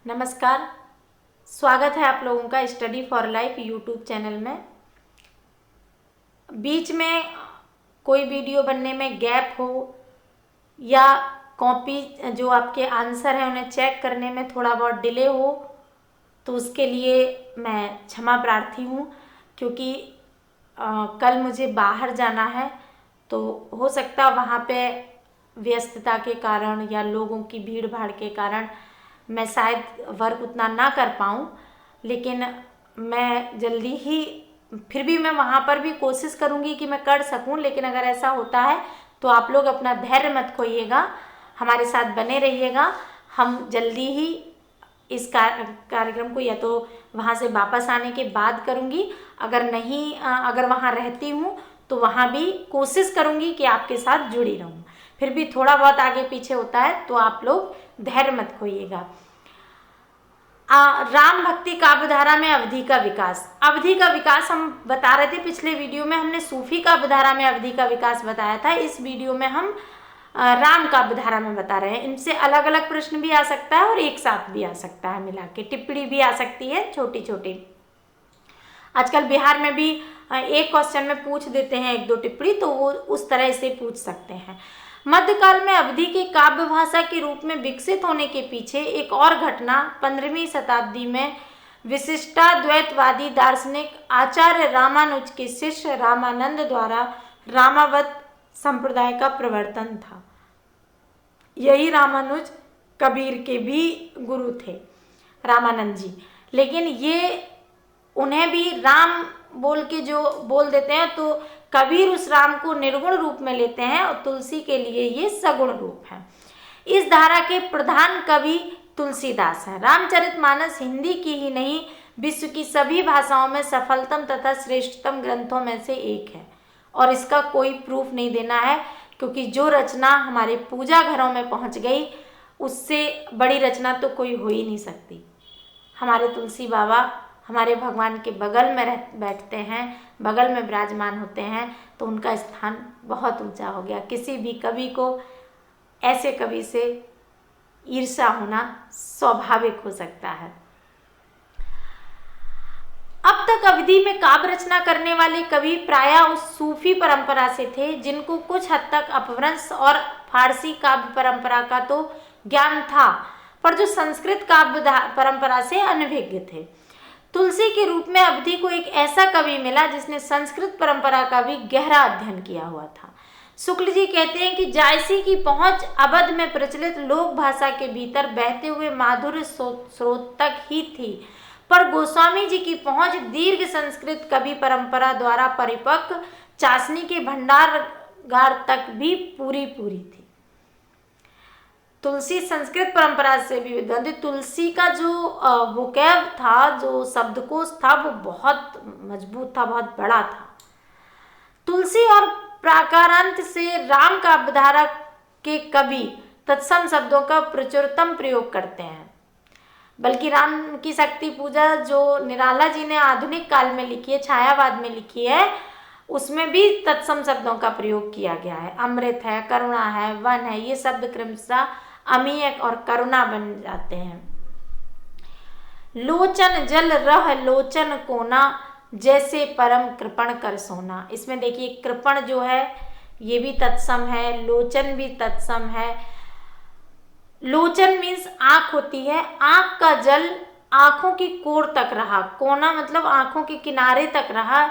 नमस्कार। स्वागत है आप लोगों का study for life YouTube channel में। बीच में कोई वीडियो बनने में गैप हो या कॉपी जो आपके आंसर हैं उन्हें चेक करने में थोड़ा बहुत डिले हो तो उसके लिए मैं क्षमा प्रार्थी हूँ, क्योंकि कल मुझे बाहर जाना है तो हो सकता वहाँ पे व्यस्तता के कारण या लोगों की भीड़ भाड़ के कारण मैं शायद वर्क उतना ना कर पाऊँ, लेकिन मैं जल्दी ही फिर भी मैं वहाँ पर भी कोशिश करूँगी कि मैं कर सकूँ। लेकिन अगर ऐसा होता है तो आप लोग अपना धैर्य मत खोइएगा, हमारे साथ बने रहिएगा। हम जल्दी ही इस कार्यक्रम को या तो वहाँ से वापस आने के बाद करूँगी, अगर वहाँ रहती हूँ तो वहाँ भी कोशिश करूँगी कि आपके साथ जुड़ी रहूँ। फिर भी थोड़ा बहुत आगे पीछे होता है तो आप लोग धैर्य मत खोइएगा। राम भक्ति काव्य धारा में अवधि का विकास हम बता रहे थे। पिछले वीडियो में हमने सूफी काव्य धारा में अवधि का विकास बताया था। इस वीडियो में हम राम काव्य धारा में बता रहे हैं। इनसे अलग अलग प्रश्न भी आ सकता है और एक साथ भी आ सकता है, मिला के टिप्पणी भी आ सकती है छोटी छोटी। आजकल बिहार में भी एक क्वेश्चन में पूछ देते हैं एक दो टिप्पणी, तो वो उस तरह से पूछ सकते हैं। मध्यकाल में अवधि के काव्य भाषा के रूप में विकसित होने के पीछे एक और घटना 15वीं शताब्दी में विशिष्टाद्वैतवादी दार्शनिक आचार्य रामानुज के शिष्य रामानंद द्वारा रामावत संप्रदाय का प्रवर्तन था। यही रामानुज कबीर के भी गुरु थे, रामानंद जी। लेकिन ये उन्हें भी राम बोल के जो बोल देते हैं, तो कबीर उस राम को निर्गुण रूप में लेते हैं और तुलसी के लिए ये सगुण रूप है। इस धारा के प्रधान कवि तुलसीदास हैं। रामचरितमानस हिंदी की ही नहीं, विश्व की सभी भाषाओं में सफलतम तथा श्रेष्ठतम ग्रंथों में से एक है। और इसका कोई प्रूफ नहीं देना है, क्योंकि जो रचना हमारे पूजा घरों में पहुंच गई, उससे बड़ी रचना तो कोई हो ही नहीं सकती। हमारे तुलसी बाबा हमारे भगवान के बगल में बैठते हैं, बगल में विराजमान होते हैं, तो उनका स्थान बहुत ऊंचा हो गया। किसी भी कवि को ऐसे कवि से ईर्ष्या होना स्वाभाविक हो सकता है। अब तक अवधि में काव्य रचना करने वाले कवि प्रायः उस सूफी परंपरा से थे जिनको कुछ हद तक अपभ्रंश और फारसी काव्य परंपरा का तो ज्ञान था, पर जो संस्कृत काव्य परंपरा से अनभिज्ञ थे। तुलसी के रूप में अवधि को एक ऐसा कवि मिला जिसने संस्कृत परंपरा का भी गहरा अध्ययन किया हुआ था। शुक्ल जी कहते हैं कि जायसी की पहुंच अवध में प्रचलित लोक भाषा के भीतर बहते हुए माधुर्य स्रोत तक ही थी, पर गोस्वामी जी की पहुंच दीर्घ संस्कृत कवि परंपरा द्वारा परिपक्व चाशनी के भंडारगार तक भी पूरी थी। तुलसी संस्कृत परंपरा से भी विद्वान। तुलसी का जो वोकैब था, जो शब्दकोश था, वो बहुत मजबूत था, बहुत बड़ा था। तुलसी और प्राकारांत से राम काव्य धारा के कवि तत्सम शब्दों का प्रचुरतम प्रयोग करते हैं। बल्कि राम की शक्ति पूजा जो निराला जी ने आधुनिक काल में लिखी है, छायावाद में लिखी है, उसमें भी तत्सम शब्दों का प्रयोग किया गया है। अमृत है, करुणा है, वन है, ये शब्द क्रमशः अमीय और करुणा बन जाते हैं। लोचन जल रह लोचन कोना, जैसे परम कृपण कर सोना। इसमें देखिए कृपण जो है ये भी तत्सम है, लोचन भी तत्सम है। लोचन मीन्स आंख होती है, आंख का जल आंखों की कोर तक रहा, कोना मतलब आंखों के किनारे तक रहा।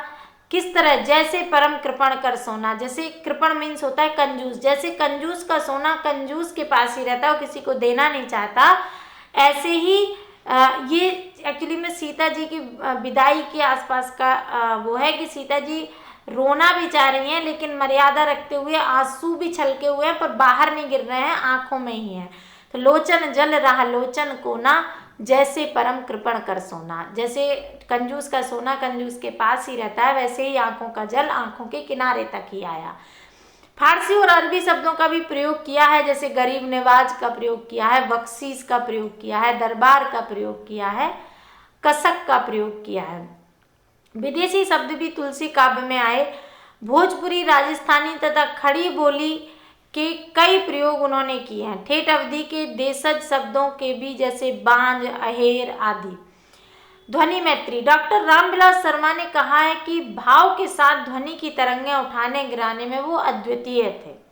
किस तरह? जैसे परम कृपण कर सोना। जैसे कृपण मीन्स होता है कंजूस, जैसे कंजूस का सोना कंजूस के पास ही रहता है, वो किसी को देना नहीं चाहता। ऐसे ही ये एक्चुअली में सीता जी की विदाई के आसपास का वो है कि सीता जी रोना भी चाह रही हैं, लेकिन मर्यादा रखते हुए आंसू भी छलके हुए हैं, पर बाहर नहीं गिर रहे हैं, आंखों में ही है। तो लोचन जल रहा लोचन कोना, जैसे परम कृपण कर सोना। जैसे कंजूस का सोना कंजूस के पास ही रहता है, वैसे ही आंखों का जल आंखों के किनारे तक ही आया। फारसी और अरबी शब्दों का भी प्रयोग किया है, जैसे गरीब नवाज का प्रयोग किया है, बख्शीश का प्रयोग किया है, दरबार का प्रयोग किया है, कसक का प्रयोग किया है। विदेशी शब्द भी तुलसी काव्य में आए। भोजपुरी, राजस्थानी तथा खड़ी बोली के कई प्रयोग उन्होंने किए हैं। ठेठ अवधि के देशज शब्दों के भी, जैसे बांझ, अहेर आदि। ध्वनि मैत्री। डॉक्टर रामविलास शर्मा ने कहा है कि भाव के साथ ध्वनि की तरंगें उठाने गिराने में वो अद्वितीय थे।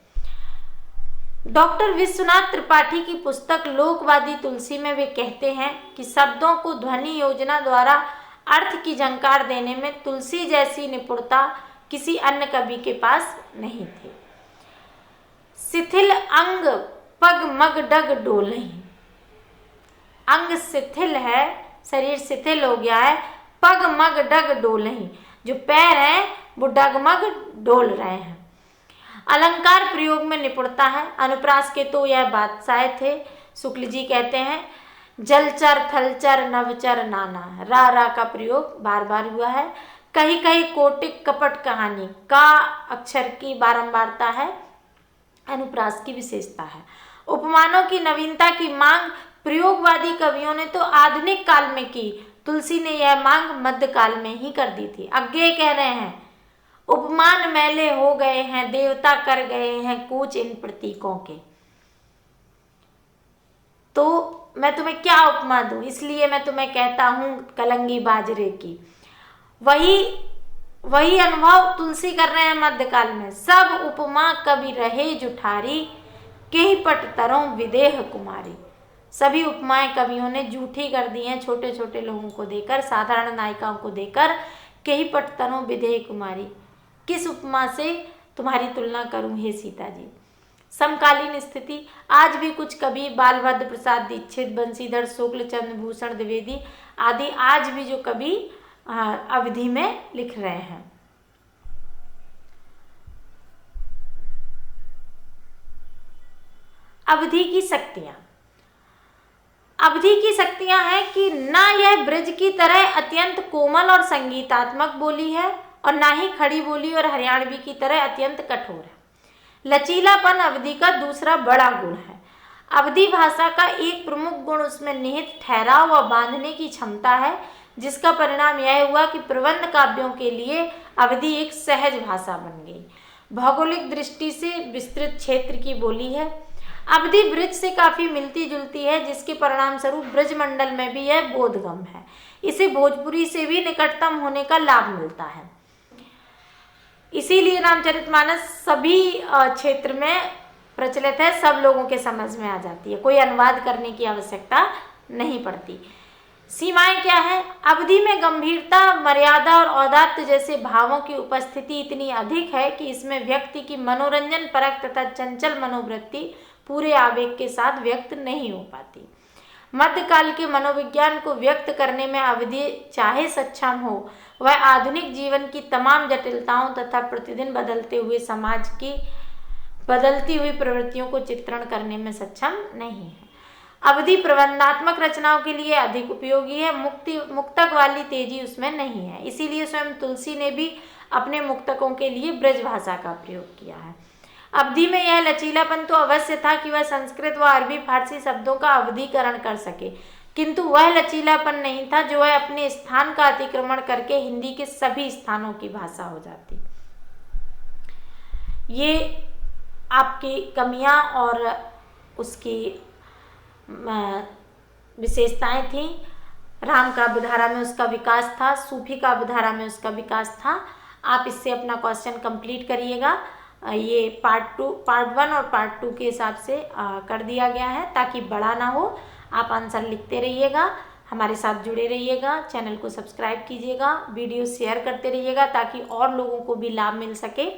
डॉक्टर विश्वनाथ त्रिपाठी की पुस्तक लोकवादी तुलसी में वे कहते हैं कि शब्दों को ध्वनि योजना द्वारा अर्थ की झंकार देने में तुलसी जैसी निपुणता किसी अन्य कवि के पास नहीं थी। शिथिल अंग पग मग डग डोलहीं। अंग शिथिल है, शरीर शिथिल हो गया है, पग मग डग डोलहीं, जो पैर हैं वो डगमग डोल रहे हैं। अलंकार प्रयोग में निपुणता है। अनुप्रास के तो यह बादशाह थे। शुक्ल जी कहते हैं जलचर थलचर नवचर नाना, रा का प्रयोग बार बार हुआ है। कहीं कहीं कोटिक कपट कहानी का अक्षर की बारंबारता है, अनुप्रास की विशेषता है। उपमानों की नवीनता की मांग प्रयोगवादी कवियों ने तो आधुनिक काल में की, तुलसी ने यह मांग मध्यकाल में ही कर दी थी। अज्ञेय कह रहे हैं उपमान मैले हो गए हैं, देवता कर गए हैं कूच इन प्रतीकों के। तो मैं तुम्हें क्या उपमा दूं, इसलिए मैं तुम्हें कहता हूं कलंगी बाजरे की। वही अनुभव तुलसी कर रहे हैं मध्यकाल में। सब उपमा कवि रहे जुठारी, के ही पट तरों विदेह कुमारी। सभी उपमाएं कवियों ने झूठी कर दी हैं, छोटे छोटे लोगों को देकर, साधारण नायिकाओं को देकर। के ही पट तरों विदेह कुमारी, किस उपमा से तुम्हारी तुलना करूं हे सीता जी। समकालीन स्थिति। आज भी कुछ कवि बालभद्र प्रसाद दीक्षित, बंशीधर शुक्ल, चंद्रभूषण द्विवेदी आदि आज भी जो कवि अवधि में लिख रहे हैं। अवधि की शक्तियां। अवधि की शक्तियां हैं कि ना यह ब्रज की तरह अत्यंत कोमल और संगीतात्मक बोली है और ना ही खड़ी बोली और हरियाणवी की तरह अत्यंत कठोर है। लचीलापन अवधि का दूसरा बड़ा गुण है। अवधि भाषा का एक प्रमुख गुण उसमें निहित ठहराव व बांधने की क्षमता है, जिसका परिणाम यह हुआ कि प्रबंध काव्यों के लिए अवधि एक सहज भाषा बन गई। भौगोलिक दृष्टि से विस्तृत क्षेत्र की बोली है। अवधि ब्रज से काफी मिलती जुलती है, जिसके परिणाम स्वरूप ब्रज मंडल में भी यह बोधगम्य है। इसे भोजपुरी से भी निकटतम होने का लाभ मिलता है। इसीलिए रामचरितमानस सभी क्षेत्र में प्रचलित है, सब लोगों के समझ में आ जाती है, कोई अनुवाद करने की आवश्यकता नहीं पड़ती। सीमाएं क्या है? अवधि में गंभीरता, मर्यादा और औदात्य जैसे भावों की उपस्थिति इतनी अधिक है कि इसमें व्यक्ति की मनोरंजन परक तथा चंचल मनोवृत्ति पूरे आवेग के साथ व्यक्त नहीं हो पाती। मध्यकाल के मनोविज्ञान को व्यक्त करने में अवधि चाहे सक्षम हो, वह आधुनिक जीवन की तमाम जटिलताओं तथा प्रतिदिन बदलते हुए समाज की बदलती हुई प्रवृत्तियों को चित्रण करने में सक्षम नहीं है। अवधि प्रबंधात्मक रचनाओं के लिए अधिक उपयोगी है, मुक्तक वाली तेजी उसमें नहीं है। इसीलिए स्वयं तुलसी ने भी अपने मुक्तकों के लिए ब्रज भाषा का प्रयोग किया है। अवधि में यह लचीलापन तो अवश्य था कि वह संस्कृत व अरबी फारसी शब्दों का अवधिकरण कर सके, किंतु वह लचीलापन नहीं था जो वह अपने स्थान का अतिक्रमण करके हिंदी के सभी स्थानों की भाषा हो जाती। ये आपकी कमियां और उसकी विशेषताएं थी। राम काव्यधारा में उसका विकास था, सूफी काव्यधारा में उसका विकास था। आप इससे अपना क्वेश्चन कंप्लीट करिएगा। ये पार्ट 1 और पार्ट 2 के हिसाब से कर दिया गया है, ताकि बड़ा ना हो। आप आंसर लिखते रहिएगा, हमारे साथ जुड़े रहिएगा, चैनल को सब्सक्राइब कीजिएगा, वीडियो शेयर करते रहिएगा ताकि और लोगों को भी लाभ मिल सके।